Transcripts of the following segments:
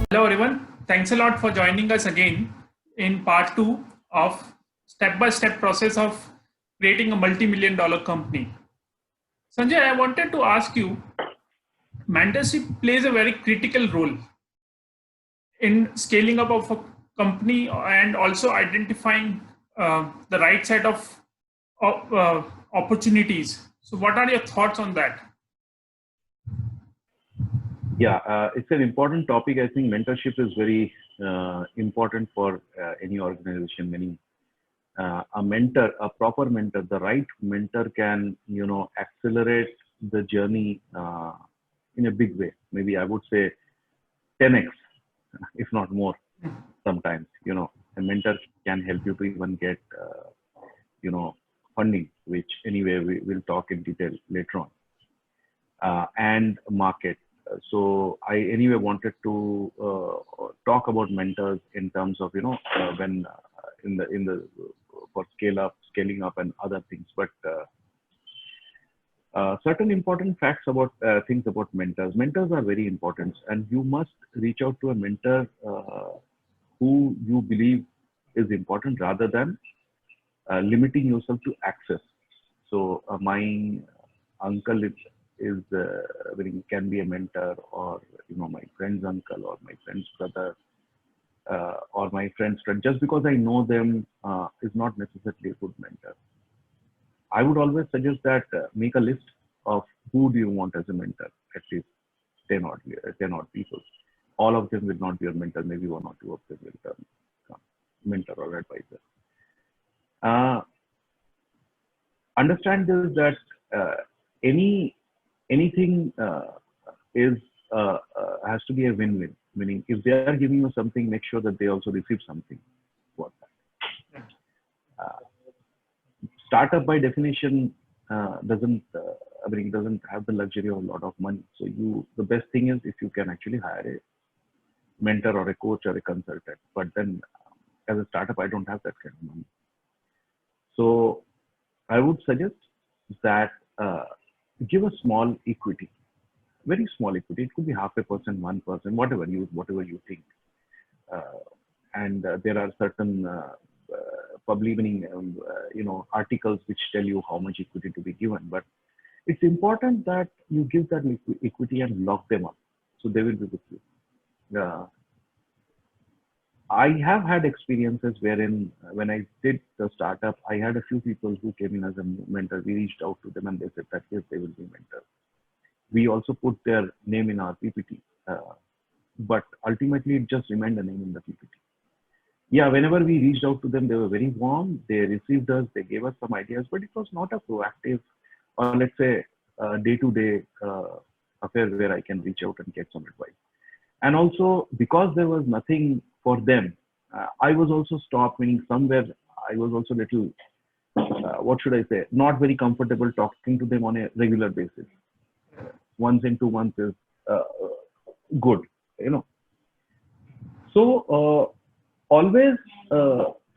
Hello, everyone. Thanks a lot for joining us again in part two of step-by-step process of creating a multi-million dollar company. Sanjay, I wanted to ask you, mentorship plays a very critical role in scaling up of a company and also identifying the right set of opportunities. So, what are your thoughts on that? Yeah, it's an important topic. I think mentorship is very important for any organization. A mentor, a proper mentor, the right mentor can, accelerate the journey in a big way. Maybe I would say 10x, if not more. Sometimes, a mentor can help you to even get, funding, which anyway we will talk in detail later on, and market. So I anyway wanted to talk about mentors in terms of when in the for scaling up and other things. But certain important facts about things about mentors. Mentors are very important, and you must reach out to a mentor who you believe is important rather than limiting yourself to access. So my uncle is can be a mentor, or my friend's uncle, or my friend's brother, or my friend's friend. Just because I know them is not necessarily a good mentor. I would always suggest that make a list of who do you want as a mentor, at least 10 odd people. All of them will not be your mentor. Maybe one or two of them will turn mentor or advisor. Understand this, that anything is has to be a win-win. Meaning, if they are giving you something, make sure that they also receive something for that. Startup by definition doesn't have the luxury of a lot of money. So the best thing is if you can actually hire a mentor or a coach or a consultant. But then as a startup, I don't have that kind of money. So I would suggest that give a small equity, very small equity. It could be 0.5%, 1%, whatever you think. And there are certain publishing articles which tell you how much equity to be given. But it's important that you give that equity and lock them up, so they will be with you. I have had experiences wherein when I did the startup, I had a few people who came in as a mentor. We reached out to them and they said that yes, they will be mentors. We also put their name in our PPT, but ultimately it just remained a name in the PPT. Yeah, whenever we reached out to them, they were very warm. They received us, they gave us some ideas, but it was not a proactive, or let's say day-to-day affair where I can reach out and get some advice. And also because there was nothing for them, I was also stopped, meaning somewhere I was also little, what should I say, not very comfortable talking to them on a regular basis. Once in 2 months is good, So always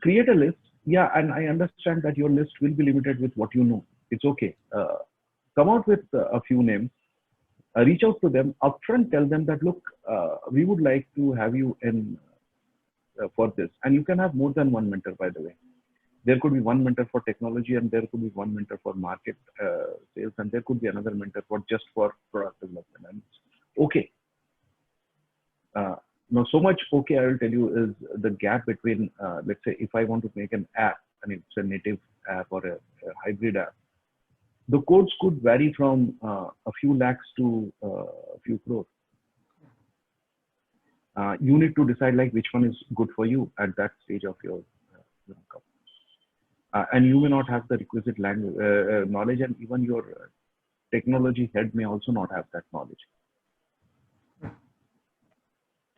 create a list. Yeah, and I understand that your list will be limited with what you know. It's okay. Come out with a few names. Reach out to them upfront. Tell them that, look, we would like to have you in for this. And you can have more than one mentor, by the way. There could be one mentor for technology, and there could be one mentor for market sales, and there could be another mentor for just for product development. And okay. Now, so much okay, I will tell you, is the gap between, let's say, if I want to make an app, and it's a native app or a hybrid app, the codes could vary from a few lakhs to a few crores. You need to decide like which one is good for you at that stage of your company. And you may not have the requisite language knowledge, and even your technology head may also not have that knowledge.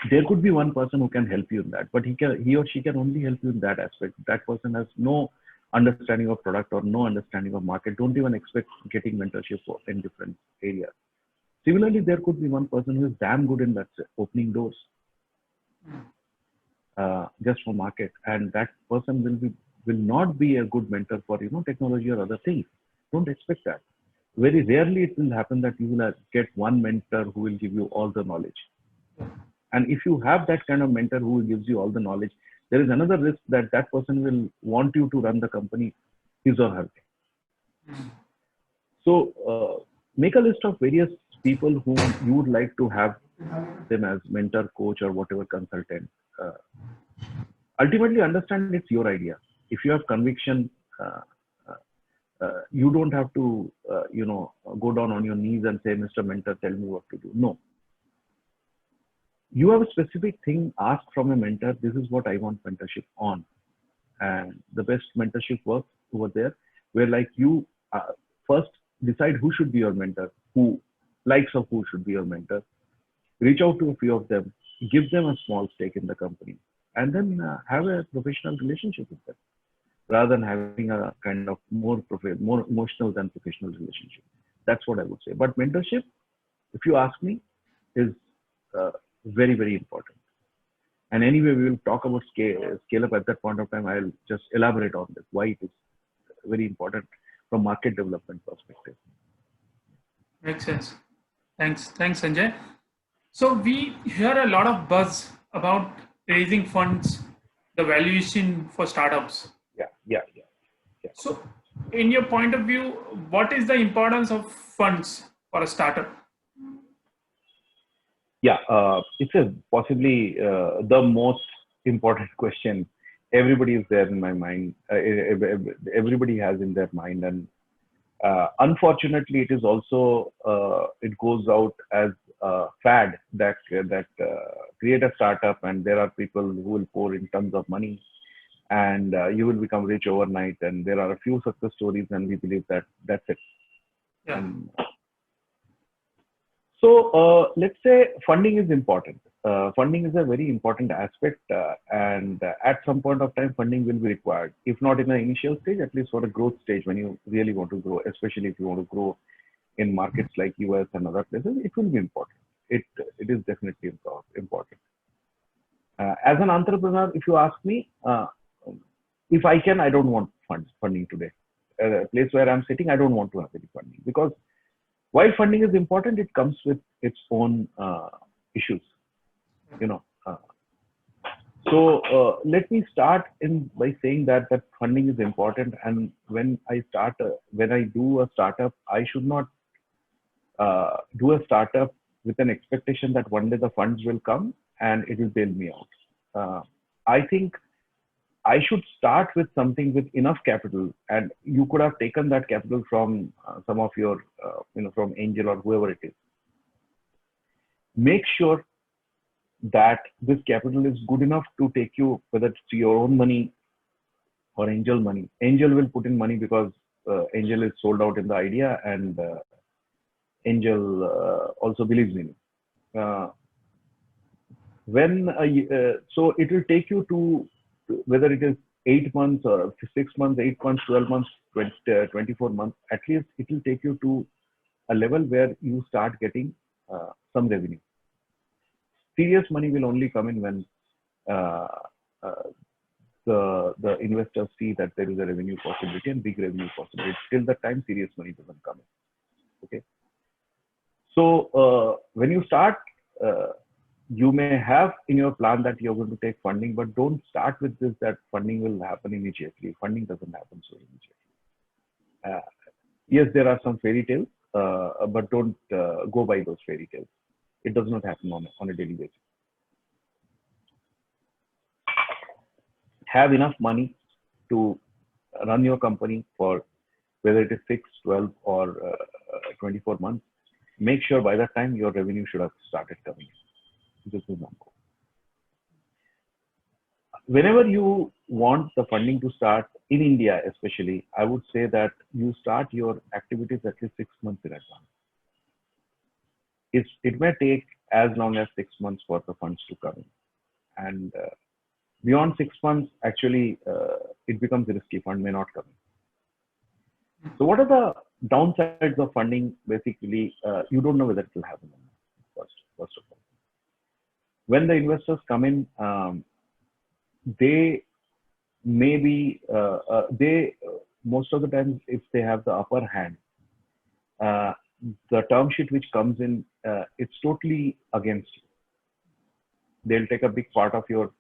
There could be one person who can help you in that, but he or she can only help you in that aspect. That person has no understanding of product or no understanding of market. Don't even expect getting mentorship in different areas. Similarly, there could be one person who is damn good in that opening doors just for market, and that person will not be a good mentor for technology or other things. Don't expect that. Very rarely it will happen that you will get one mentor who will give you all the knowledge. And if you have that kind of mentor who gives you all the knowledge, there is another risk that that person will want you to run the company his or her way. So make a list of various people whom you would like to have them as mentor, coach, or whatever consultant. Ultimately, understand it's your idea. If you have conviction, you don't have to, go down on your knees and say, Mr. Mentor, tell me what to do. No. You have a specific thing, ask from a mentor, this is what I want mentorship on. And the best mentorship works over there, where like you first decide who should be your mentor, who likes of who should be your mentor, reach out to a few of them, give them a small stake in the company, and then have a professional relationship with them, rather than having a kind of more emotional than professional relationship. That's what I would say. But mentorship, if you ask me, is very, very important. And anyway, we will talk about scale up at that point of time. I'll just elaborate on this, why it is very important from market development perspective. Makes sense. Thanks, Sanjay. So we hear a lot of buzz about raising funds, the valuation for startups. Yeah. So in your point of view, what is the importance of funds for a startup? Yeah, it's a possibly the most important question. Everybody is there in my mind. Everybody has in their mind, and unfortunately, it is also it goes out as a fad that create a startup, and there are people who will pour in tons of money, and you will become rich overnight. And there are a few success stories, and we believe that that's it. Yeah. So let's say funding is important. Funding is a very important aspect, and at some point of time, funding will be required. If not in the initial stage, at least for the growth stage, when you really want to grow, especially if you want to grow in markets like US and other places, it will be important. It is definitely important. As an entrepreneur, if you ask me, if I can, I don't want funding today. A place where I'm sitting, I don't want to have any funding, because while funding is important, it comes with its own issues, So let me start by saying that funding is important. And when I do a startup, I should not do a startup with an expectation that one day the funds will come and it will bail me out. I think I should start with something with enough capital, and you could have taken that capital from some of your, from angel or whoever it is. Make sure that this capital is good enough to take you, whether it's your own money or angel money. Angel will put in money because angel is sold out in the idea, and angel also believes in it. So it will take you to, whether it is 8 months or 6 months, 8 months, 12 months, 24 months, at least it will take you to a level where you start getting some revenue. Serious money will only come in when the investors see that there is a revenue possibility and big revenue possibility. Till that time, serious money doesn't come in. Okay. So when you start, you may have in your plan that you're going to take funding, but don't start with this, that funding will happen immediately. Funding doesn't happen so immediately. Yes, there are some fairy tales, but don't go by those fairy tales. It does not happen on a daily basis. Have enough money to run your company for whether it is 6, 12, or 24 months. Make sure by that time your revenue should have started coming in. This is one goal. Whenever you want the funding to start in India, especially, I would say that you start your activities at least 6 months in advance. It may take as long as 6 months for the funds to come in, and beyond 6 months, actually, it becomes risky. Fund may not come in. So, what are the downsides of funding? Basically, you don't know whether it will happen or not. First of all, when the investors come in, they may be most of the times, if they have the upper hand, the term sheet which comes in, it's totally against you. they'll take a big part of your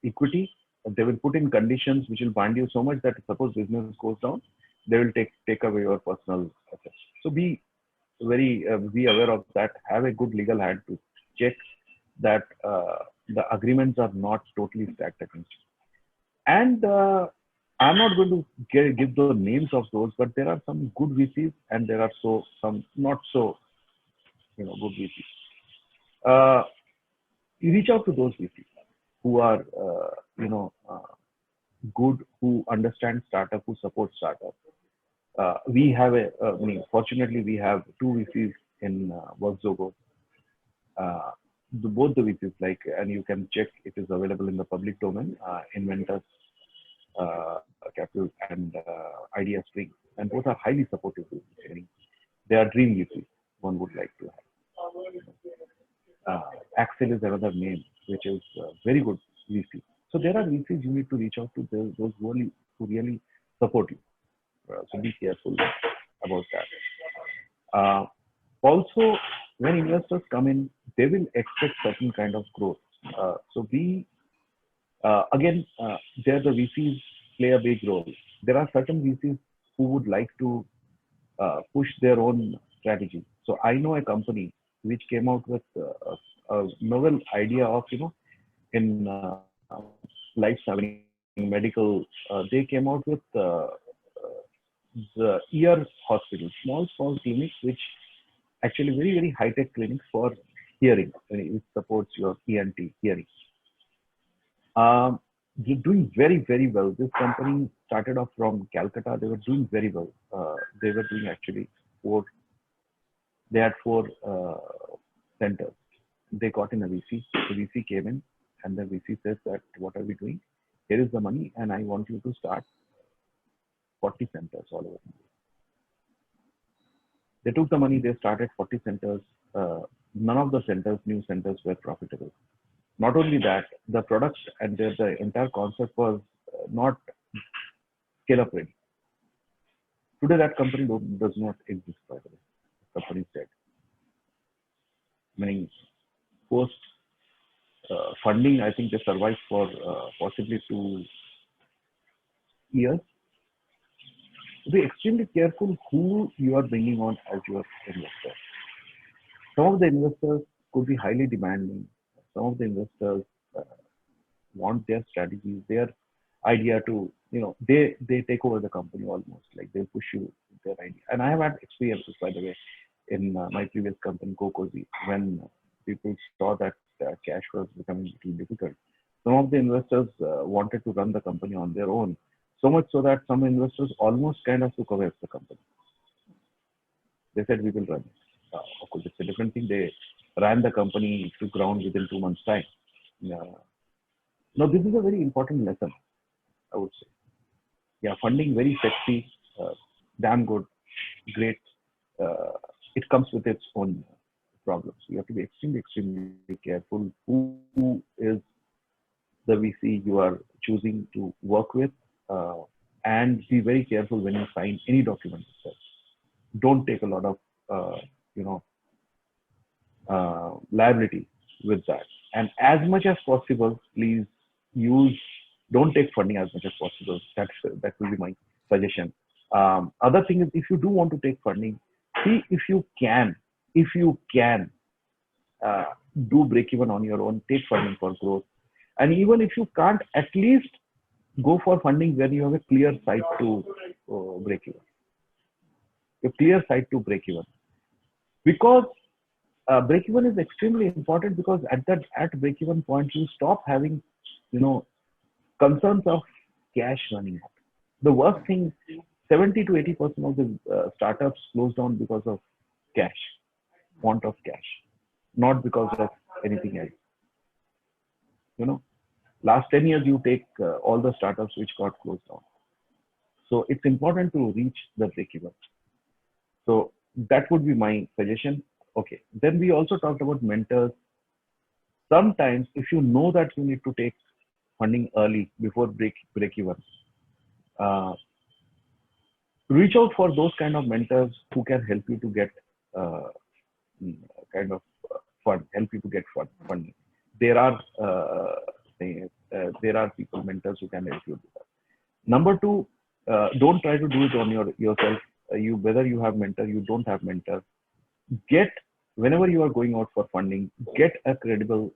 equity. They will put in conditions which will bind you so much that suppose business goes down, they will take away your personal assets. So be be aware of that. Have a good legal hand to check that the agreements are not totally stacked against you. And I'm not going to give the names of those, but there are some good VCs and there are some not so good VCs. You reach out to those VCs who are good, who understand startup, who support startup. We have fortunately we have two VCs in Workzogo. Both the VCs, and you can check, it is available in the public domain, Inventors Capital and Idea Spring, and both are highly supportive VCs. They are dream VCs one would like to have. Axel is another name, which is very good VC. So there are VCs you need to reach out to, those who really support you. So be careful about that. Also, when investors come in, they will expect certain kind of growth. So again, there the VCs play a big role. There are certain VCs who would like to push their own strategy. So I know a company which came out with a novel idea of, in life saving medical, they came out with the ear hospital, small clinics, which actually very high tech clinics for hearing. It supports your ENT hearing. They're doing very well. This company started off from Calcutta. They were doing very well. They were doing actually they had four centers. They got in a VC. The VC came in, and the VC says that, what are we doing? Here is the money, and I want you to start 40 centers all over India. They took the money, they started 40 centers. None of the new centers were profitable. Not only that, the product and the entire concept was not scale-up ready. Today, that company does not exist, by the way. The company is dead. Meaning, post funding, I think they survived for possibly 2 years. Be extremely careful who you are bringing on as your investor. Some of the investors could be highly demanding. Some of the investors want their strategies, their idea to, they take over the company almost, like they push you their idea. And I have had experiences, by the way, in my previous company, Cocozy, when people saw that cash was becoming a little difficult. Some of the investors wanted to run the company on their own, so much so that some investors almost kind of took away the company. They said, we will run it. Of course, it's a different thing. They ran the company to ground within 2 months' time. Now, this is a very important lesson, I would say. Yeah, funding, very sexy, damn good, great. It comes with its own problems. You have to be extremely careful who is the VC you are choosing to work with, and be very careful when you sign any document. Don't take a lot of liability with that. And as much as possible, please don't take funding as much as possible. That will be my suggestion. Other thing is, if you do want to take funding, see if you can do break even on your own, take funding for growth. And even if you can't, at least go for funding when you have a clear sight to break even. A clear sight to break even. Because break even is extremely important, because at break even point, you stop having, concerns of cash running out. The worst thing, 70 to 80% of the startups close down because of cash, want of cash, not because of anything else. Last 10 years, you take all the startups which got closed down. So it's important to reach the break even. So that would be my suggestion. Okay. Then we also talked about mentors. Sometimes, if you know that you need to take funding early before break even, reach out for those kind of mentors who can help you to get fund, help you to get funding. There are there are people, mentors who can help you do that. Number two, don't try to do it on yourself. Whether you have mentor, you don't have mentor, get, whenever you are going out for funding, get a credible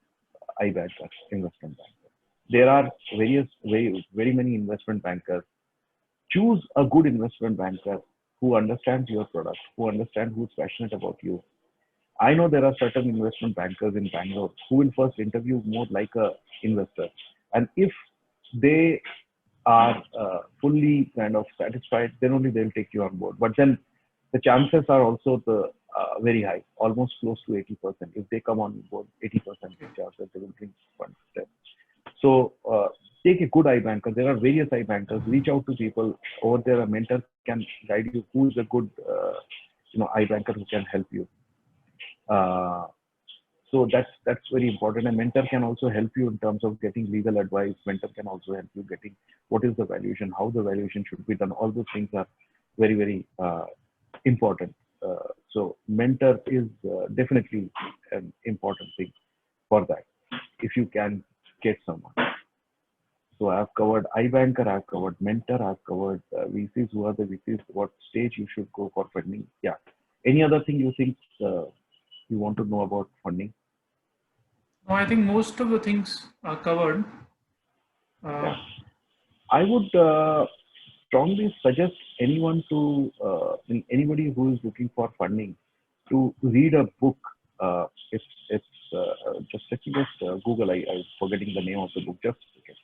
IBanker, investment banker. There are very many investment bankers. Choose a good investment banker who understands your product, who understands, who's passionate about you. I know there are certain investment bankers in Bangalore who will first interview more like a investor, and if they are fully kind of satisfied, then only they'll take you on board. But then the chances are also very high, almost close to 80%. If they come on board, 80% chances they will bring funds. So take a good iBanker. There are various iBankers. Reach out to people over there. A mentor can guide you who is a good iBanker who can help you. So that's very important. A mentor can also help you in terms of getting legal advice. Mentor can also help you getting what is the valuation, how the valuation should be done. All those things are very, very important. So mentor is definitely an important thing for that, if you can get someone. So I've covered iBanker, I've covered mentor, I've covered VCs. Who are the VCs? What stage you should go for funding? Yeah. Any other thing you think you want to know about funding? No, I think most of the things are covered. Yeah. I would strongly suggest anyone to, anybody who is looking for funding, to read a book. It's just let me just Google. I'm forgetting the name of the book. Just a second.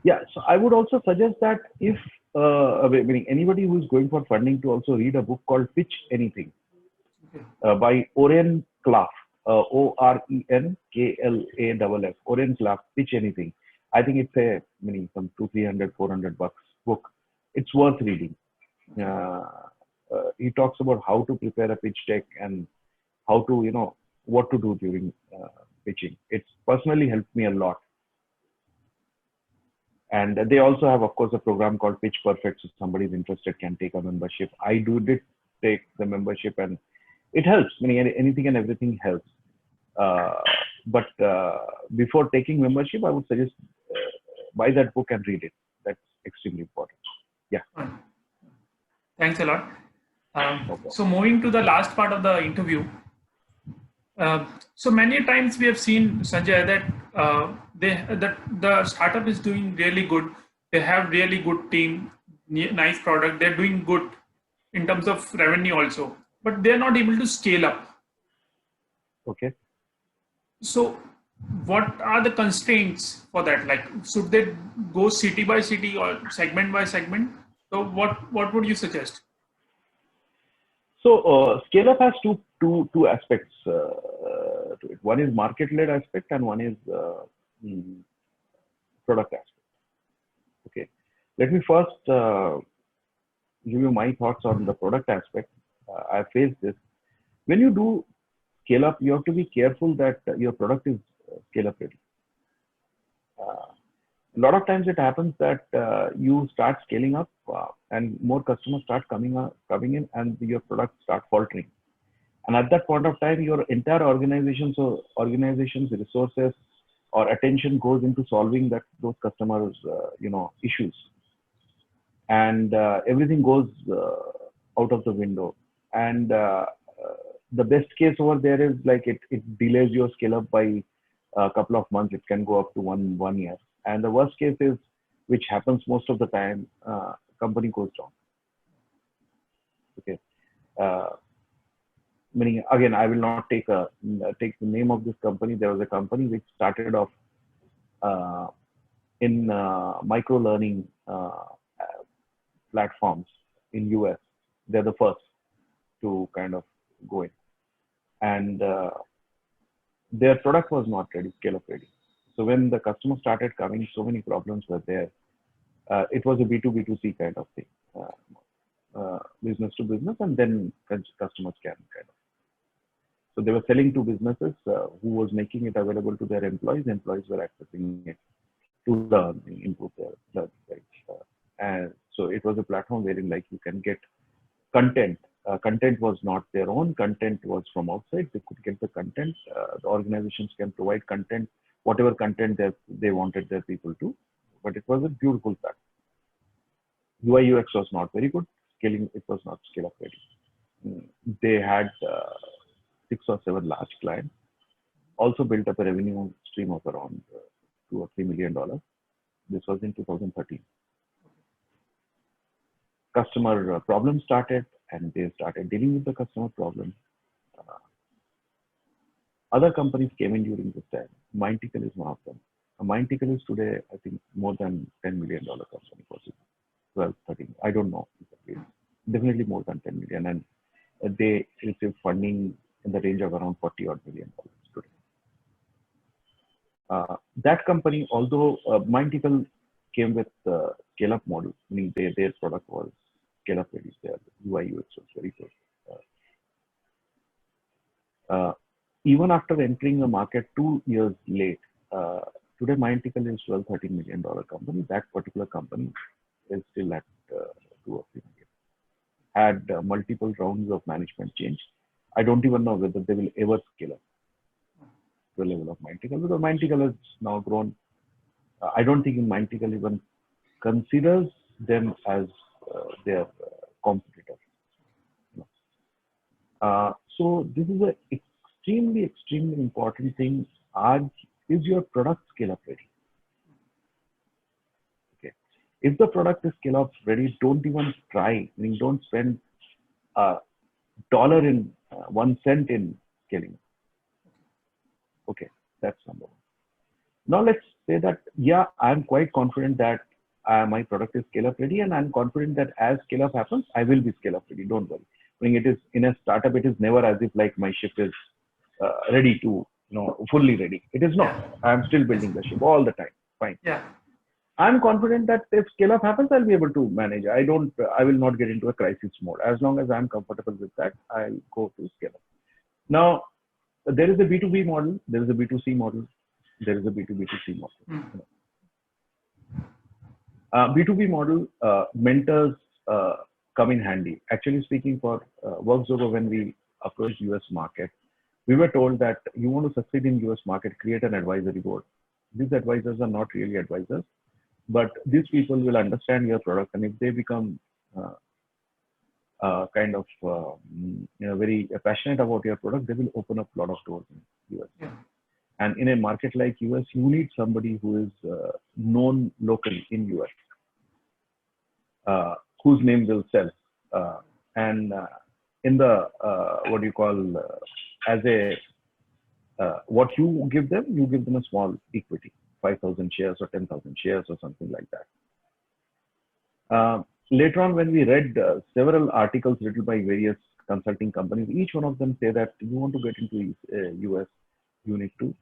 Yeah, so I would also suggest that if meaning anybody who is going for funding, to also read a book called Pitch Anything by Oren Klaff, ORENKLAFF, Oren Klaff. Pitch Anything. I think it's a some $200-300-400 book. It's worth reading. He talks about how to prepare a pitch deck and how to what to do during pitching. It's personally helped me a lot. And they also have, of course, a program called Pitch Perfect. So if somebody is interested, can take a membership. I did take the membership, and it helps. Anything and everything helps. But before taking membership, I would suggest buy that book and read it. That's extremely important. Yeah. Thanks a lot. So moving to the last part of the interview. So many times we have seen, Sanjay, that the startup is doing really good. They have really good team, nice product. They're doing good in terms of revenue also, but they're not able to scale up. Okay. So what are the constraints for that? Like, should they go city by city or segment by segment? So what would you suggest? So scale up has two aspects to it. One is market-led aspect, and one is product aspect. Okay, let me first give you my thoughts on the product aspect. I faced this. When you do scale up, you have to be careful that your product is scale up ready. A lot of times it happens that you start scaling up and more customers start coming in, and your product start faltering. And at that point of time, your entire organization's resources or attention goes into solving those customers' issues, and everything goes out of the window. And the best case over there is like it delays your scale up by a couple of months. It can go up to one year. And the worst case is, which happens most of the time, company goes down. Okay. Meaning, again, I will not take the name of this company. There was a company which started off in micro learning platforms in US. They're the first to kind of go in, and their product was not ready, scale up ready. So when the customer started coming, so many problems were there. It was a B2B2C kind of thing, business to business, and then customers can kind of. So they were selling to businesses who was making it available to their employees. Employees were accessing it to learn, improve their learning. Right? And so it was a platform wherein like you can get content. Content was not their own. Content was from outside. They could get the content. The organizations can provide content, whatever content they wanted their people to. But it was a beautiful platform. UI UX was not very good. Scaling, it was not scale up ready. They had 6 or 7 large clients. Also built up a revenue stream of around $2 or $3 million. This was in 2013. Customer problems started, and they started dealing with the customer problem. Other companies came in during this time. Mindtickle is one of them. Mindtickle is today, I think, more than $10 million company, possibly 12, 13. I don't know. Definitely more than 10 million. And they receive funding in the range of around $40 million today. That company, although Mindtickle came with scale up model, meaning their product was scale up ready. Their UI UX was very good. Even after entering the market 2 years late, today Mindtickle is $12-13 million company. That particular company is still at 2 or 3 million. Had multiple rounds of management change. I don't even know whether they will ever scale up to the level of Mindtickle, because Mindtickle has now grown. I don't think Mindtickle even considers them as their competitor. So this is an extremely important thing. Is your product scale up ready? Okay. If the product is scale up ready, don't even try. I mean, don't spend $1 in 1 cent in scaling. Okay, that's number one. Now let's say that, yeah, I'm quite confident that my product is scale up ready, and I'm confident that as scale up happens, I will be scale up ready. Don't worry. I mean, it is in a startup, it is never as if like my ship is ready to, fully ready. It is not. Yeah. I'm still building the ship all the time. Fine. Yeah. I'm confident that if scale up happens, I'll be able to manage. I will not get into a crisis mode. As long as I'm comfortable with that, I'll go to scale up. Now, there is a B2B model, there is a B2C model, there is a B2B2C model. B2B model, mentors come in handy. Actually speaking, for WorkZogo, when we approached US market, we were told that you want to succeed in US market, create an advisory board. These advisors are not really advisors, but these people will understand your product, and if they become kind of very passionate about your product, they will open up a lot of doors in US. Yeah. And in a market like US, you need somebody who is known locally in US, whose name will sell. And in the what you call as a what you give them a small equity, 5,000 shares or 10,000 shares or something like that. Later on, when we read several articles written by various consulting companies, each one of them say that you want to get into US, you need to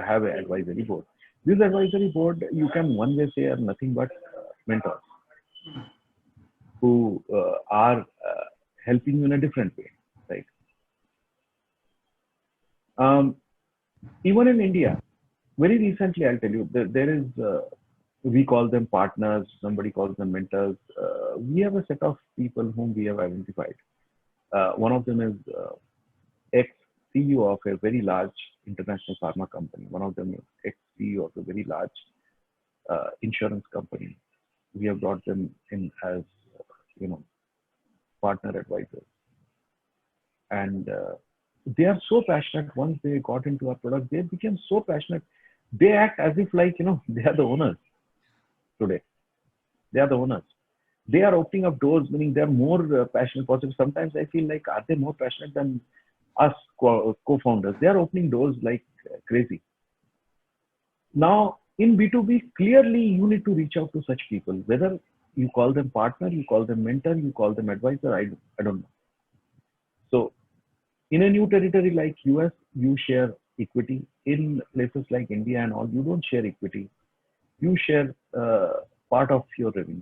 have an advisory board. This advisory board, you can one way say, are nothing but mentors who are helping you in a different way, right? Even in India, very recently, I'll tell you, there is, we call them partners, somebody calls them mentors. We have a set of people whom we have identified. One of them is ex-CEO of a very large international pharma company. One of them is ex-CEO of a very large insurance company. We have brought them in as, partner advisors. And they are so passionate. Once they got into our product, they became so passionate. They act as if like, they are the owners today. They are the owners. They are opening up doors, meaning they're more passionate, positive. Sometimes I feel like, are they more passionate than us co-founders? They are opening doors like crazy. Now, in B2B, clearly you need to reach out to such people, whether you call them partner, you call them mentor, you call them advisor, I don't know. So in a new territory like US, you share equity. In places like India and all, you don't share equity. You share part of your revenue,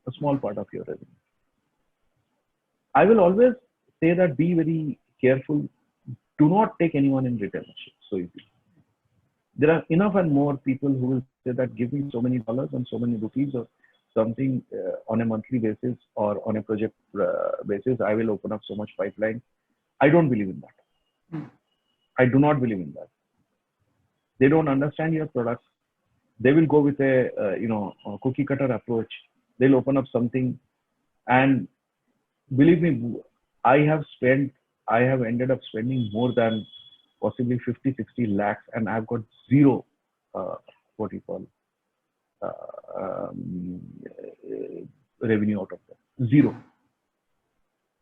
a small part of your revenue. I will always say that be very careful. Do not take anyone in retainership so easily. There are enough and more people who will say that give me so many dollars and so many rupees or something on a monthly basis or on a project basis. I will open up so much pipeline. I don't believe in that. I do not believe in that. They don't understand your product. They will go with a cookie cutter approach. They'll open up something, and believe me, I have ended up spending more than possibly 50, 60 lakhs, and I've got zero, what you call, revenue out of that. Zero.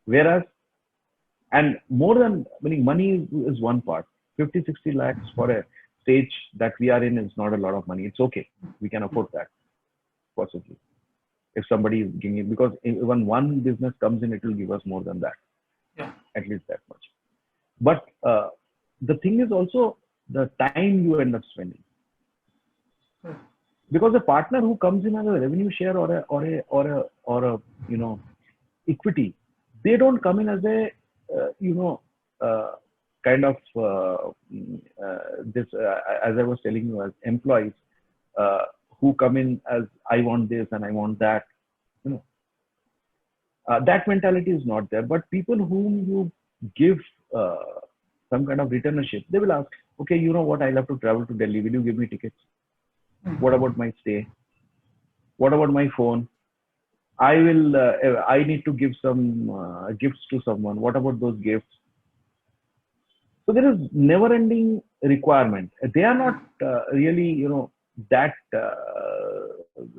Whereas, and more than, meaning money is one part. 50, 60 lakhs for a stage that we are in is not a lot of money. It's okay. We can afford that, possibly. If somebody is giving it, because when one business comes in, it will give us more than that. Yeah. At least that much. But the thing is also the time you end up spending. Because a partner who comes in as a revenue share or a equity, they don't come in as a kind of this as I was telling you, as employees who come in as I want this and I want that. That mentality is not there. But people whom you give some kind of returnership, they will ask, okay, you know what, I love to travel to Delhi. Will you give me tickets? What about my stay? What about my phone? I need to give some gifts to someone. What about those gifts? So there is never-ending requirement. They are not really, that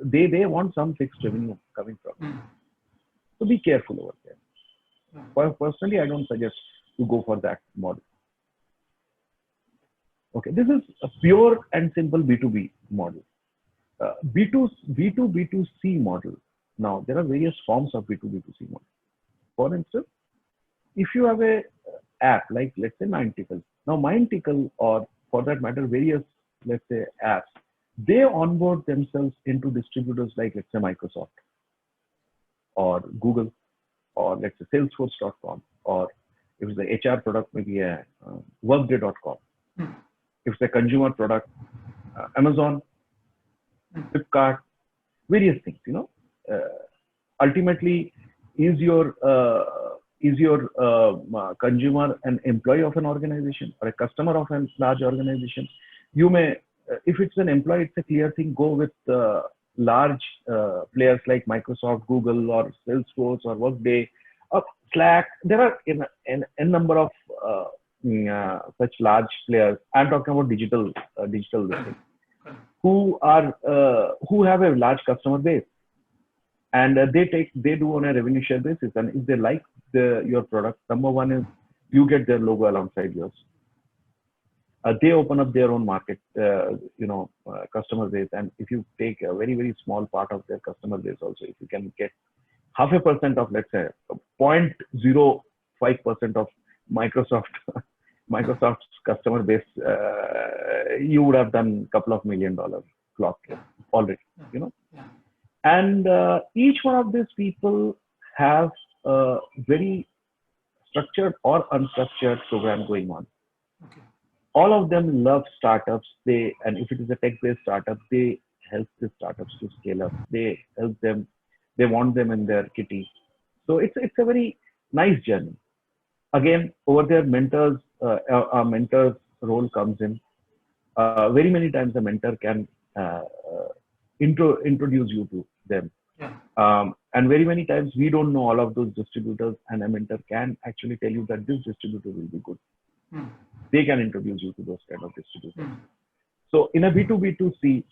they want some fixed revenue coming from. So be careful over there. Personally, I don't suggest to go for that model. Okay, this is a pure and simple B2B model. B2B2C model. Now, there are various forms of B2B2C model. For instance, if you have a app like, let's say, Mindtickle. Now, Mindtickle, or for that matter, various, let's say, apps, they onboard themselves into distributors like, let's say, Microsoft or Google, or let's say Salesforce.com, or if it's the HR product, maybe a Workday.com. If it's a consumer product, Amazon, Flipkart, various things. Ultimately, is your consumer an employee of an organization or a customer of a large organization? You may, if it's an employee, it's a clear thing. Go with large players like Microsoft, Google, or Salesforce, or Workday, or Slack. There are a number of such large players. I'm talking about digital who have a large customer base, and they do on a revenue share basis. And if they like your product, number one is you get their logo alongside yours. They open up their own market, customer base. And if you take a very, very small part of their customer base also, if you can get 0.5% of, let's say, 0.05% of Microsoft's customer base, you would have done a couple of $1 million clock already, And each one of these people have a very structured or unstructured program going on. Okay. All of them love startups. And if it is a tech-based startup, they help the startups to scale up. They help them. They want them in their kitty. So it's a very nice journey. Again, over there, our mentor's role comes in. Very many times, the mentor can introduce you to them. Yeah. And very many times, we don't know all of those distributors, and a mentor can actually tell you that this distributor will be good. They can introduce you to those kind of distributors. So in a B2B2C,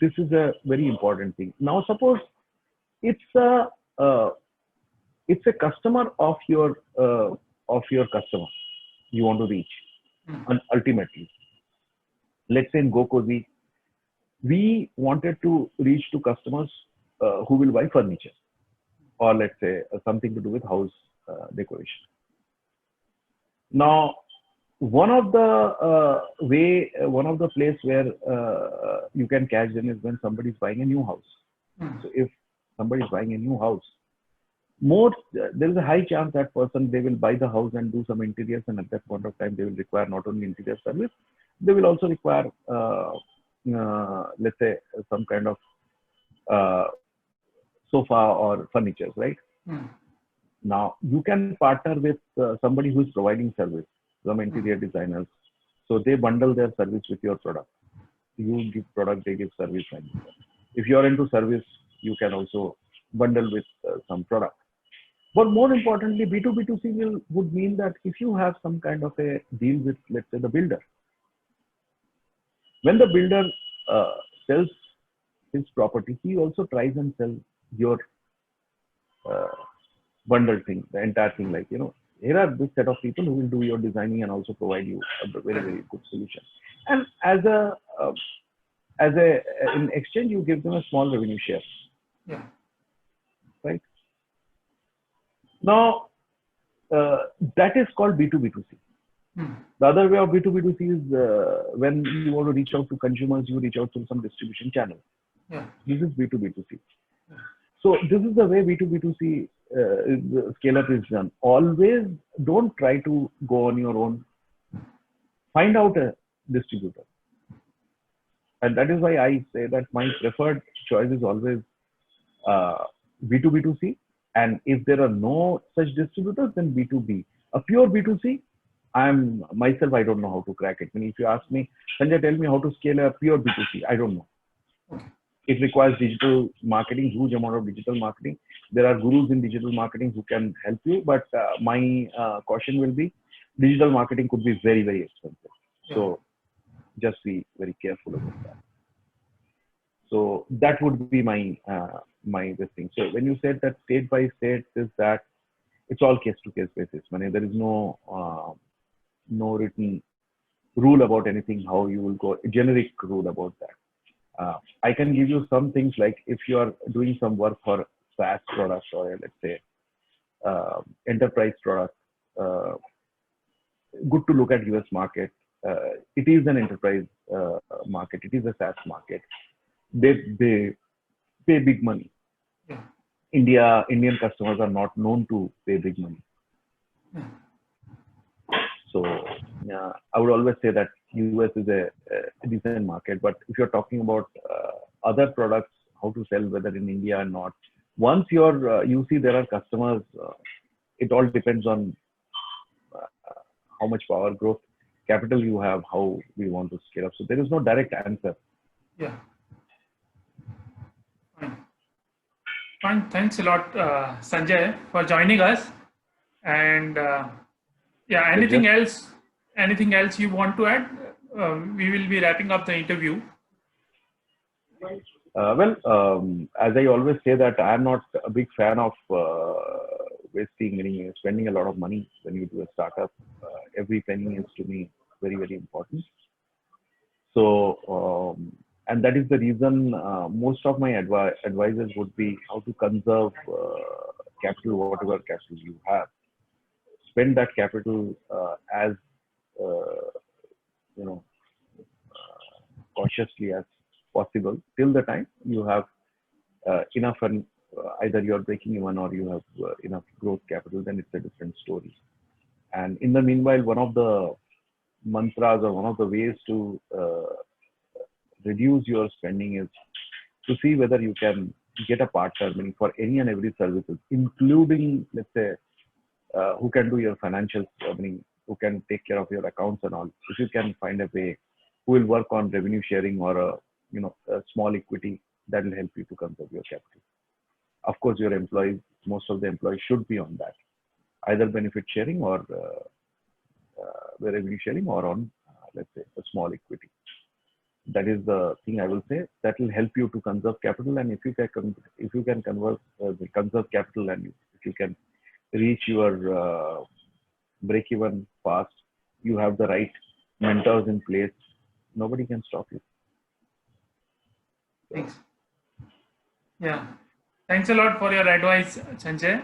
this is a very important thing. Now, suppose it's a customer of your customer you want to reach, and ultimately, let's say in GoCozy, we wanted to reach to customers who will buy furniture, or let's say something to do with house decoration. Now, one of the place where you can catch them is when somebody is buying a new house. So if somebody is buying a new house, there is a high chance that person, they will buy the house and do some interiors, and at that point of time they will require not only interior service, they will also require let's say some kind of uh, sofa or furniture, right? Mm. Now you can partner with somebody who is providing service, some interior designers, so they bundle their service with your product. You give product, they give service, and if you are into service, you can also bundle with some product. But more importantly, B2B2C would mean that if you have some kind of a deal with, let's say, the builder, when the builder uh, sells his property, he also tries and sell your uh, bundle thing, the entire thing. Like, here are this set of people who will do your designing and also provide you a very, very good solution. And uh, in exchange, you give them a small revenue share, Yeah. right? Now, that is called B2B2C. Mm. The other way of B2B2C is when you want to reach out to consumers, you reach out to some distribution channel. Yeah. This is B2B2C. So this is the way B2B2C scale up is done. Always don't try to go on your own. Find out a distributor. And that is why I say that my preferred choice is always B2B2C. And if there are no such distributors, then B2B. A pure B2C, I don't know how to crack it. I mean, if you ask me, Sanjay, tell me how to scale a pure B2C. I don't know. Okay. It requires digital marketing, huge amount of digital marketing. There are gurus in digital marketing who can help you, but my caution will be digital marketing could be very, very expensive. Yeah. So just be very careful about that. So that would be my this thing. So when you said that state by state is that it's all case to case basis. I mean, there is no written rule about anything, how you will go, generic rule about that. I can give you some things like if you are doing some work for SaaS products or let's say enterprise products, good to look at US market. It is an enterprise market. It is a SaaS market. They pay big money. Yeah. Indian customers are not known to pay big money. Yeah. So I would always say that US is a decent market. But if you're talking about other products, how to sell, whether in India or not, once you see there are customers, it all depends on how much power, growth, capital you have, how we want to scale up. So there is no direct answer. Yeah. Fine. Fine. Thanks a lot, Sanjay, for joining us. And yeah, anything else? Anything else you want to add? We will be wrapping up the interview. As I always say that I'm not a big fan of spending a lot of money when you do a startup. Every penny is to me very, very important. So, and that is the reason most of my advisors would be how to conserve capital, whatever capital you have. Spend that capital as consciously as possible till the time you have enough, and either you are breaking even or you have enough growth capital. Then it's a different story. And in the meanwhile, one of the mantras or one of the ways to reduce your spending is to see whether you can get a partner, meaning for any and every services, including, let's say, who can do your financials, meaning who can take care of your accounts and all. If you can find a way who will work on revenue sharing or a small equity, that will help you to conserve your capital. Of course, your employees, most of the employees should be on that, either benefit sharing or the revenue sharing, or on let's say a small equity. That is the thing I will say that will help you to conserve capital. And if you can conserve capital, and if you can reach your break even fast, you have the right mentors in place, nobody can stop you. Thanks. Yeah. Thanks a lot for your advice, Sanjay.